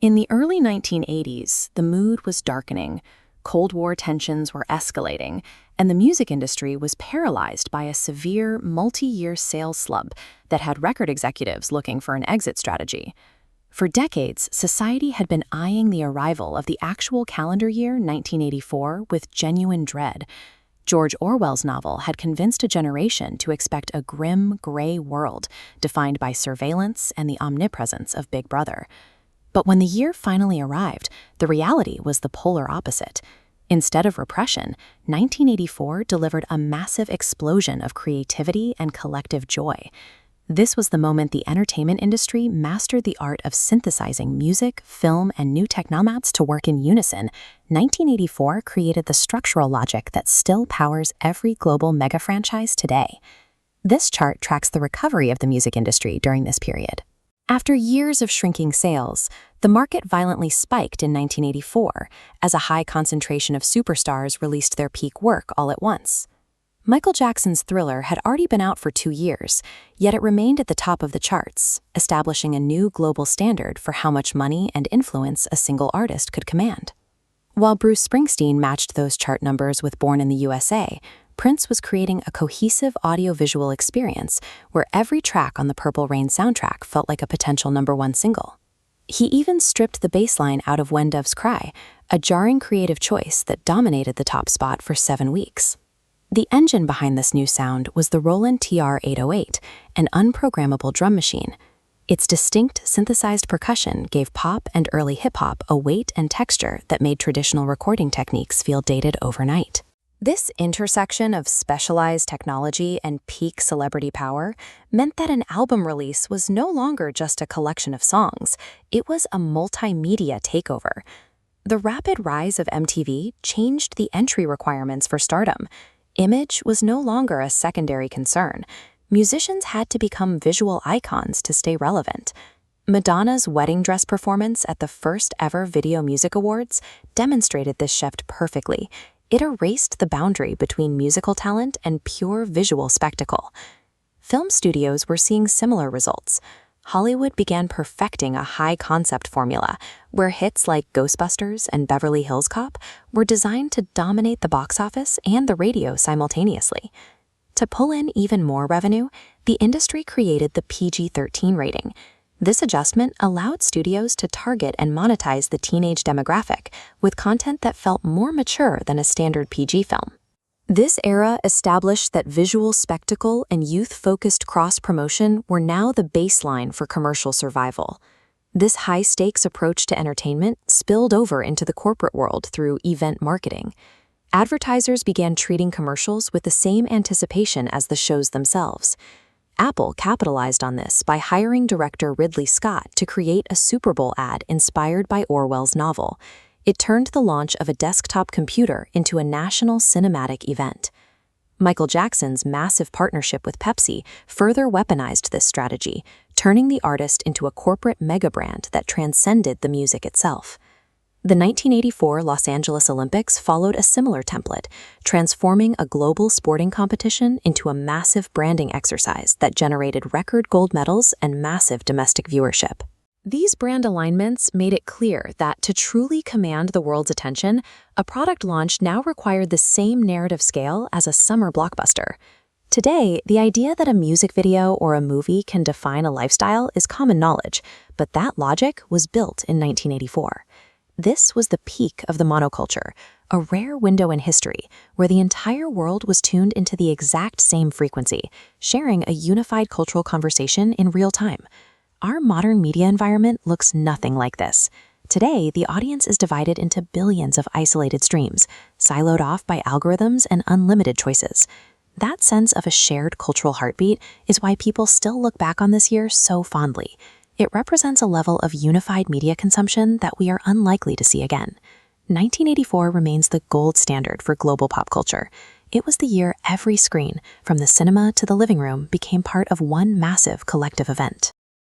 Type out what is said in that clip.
In the early 1980s, the mood was darkening, Cold War tensions were escalating, and the music industry was paralyzed by a severe, multi-year sales slump that had record executives looking for an exit strategy. For decades, society had been eyeing the arrival of the actual calendar year 1984 with genuine dread. George Orwell's novel had convinced a generation to expect a grim, gray world defined by surveillance and the omnipresence of Big Brother. But when the year finally arrived, the reality was the polar opposite. Instead of repression, 1984 delivered a massive explosion of creativity and collective joy. This was the moment the entertainment industry mastered the art of synthesizing music, film, and new technomats to work in unison. 1984 created the structural logic that still powers every global mega franchise today. This chart tracks the recovery of the music industry during this period. After years of shrinking sales, the market violently spiked in 1984 as a high concentration of superstars released their peak work all at once. Michael Jackson's Thriller had already been out for 2 years, yet it remained at the top of the charts, establishing a new global standard for how much money and influence a single artist could command. While Bruce Springsteen matched those chart numbers with Born in the USA, Prince was creating a cohesive audiovisual experience where every track on the Purple Rain soundtrack felt like a potential #1 single. He even stripped the bass line out of When Doves Cry, a jarring creative choice that dominated the top spot for 7 weeks. The engine behind this new sound was the Roland TR-808, an unprogrammable drum machine. Its distinct synthesized percussion gave pop and early hip-hop a weight and texture that made traditional recording techniques feel dated overnight. This intersection of specialized technology and peak celebrity power meant that an album release was no longer just a collection of songs, it was a multimedia takeover. The rapid rise of MTV changed the entry requirements for stardom. Image was no longer a secondary concern. Musicians had to become visual icons to stay relevant. Madonna's wedding dress performance at the first ever Video Music Awards demonstrated this shift perfectly. It erased the boundary between musical talent and pure visual spectacle. Film studios were seeing similar results. Hollywood began perfecting a high-concept formula, where hits like Ghostbusters and Beverly Hills Cop were designed to dominate the box office and the radio simultaneously. To pull in even more revenue, the industry created the PG-13 rating. This adjustment allowed studios to target and monetize the teenage demographic with content that felt more mature than a standard PG film. This era established that visual spectacle and youth-focused cross-promotion were now the baseline for commercial survival. This high-stakes approach to entertainment spilled over into the corporate world through event marketing. Advertisers began treating commercials with the same anticipation as the shows themselves. Apple capitalized on this by hiring director Ridley Scott to create a Super Bowl ad inspired by Orwell's novel. It turned the launch of a desktop computer into a national cinematic event. Michael Jackson's massive partnership with Pepsi further weaponized this strategy, turning the artist into a corporate mega-brand that transcended the music itself. The 1984 Los Angeles Olympics followed a similar template, transforming a global sporting competition into a massive branding exercise that generated record gold medals and massive domestic viewership. These brand alignments made it clear that to truly command the world's attention, a product launch now required the same narrative scale as a summer blockbuster. Today, the idea that a music video or a movie can define a lifestyle is common knowledge, but that logic was built in 1984. This was the peak of the monoculture, a rare window in history where the entire world was tuned into the exact same frequency, sharing a unified cultural conversation in real time. Our modern media environment looks nothing like this. Today, the audience is divided into billions of isolated streams, siloed off by algorithms and unlimited choices. That sense of a shared cultural heartbeat is why people still look back on this year so fondly. It represents a level of unified media consumption that we are unlikely to see again. 1984 remains the gold standard for global pop culture. It was the year every screen, from the cinema to the living room, became part of one massive collective event.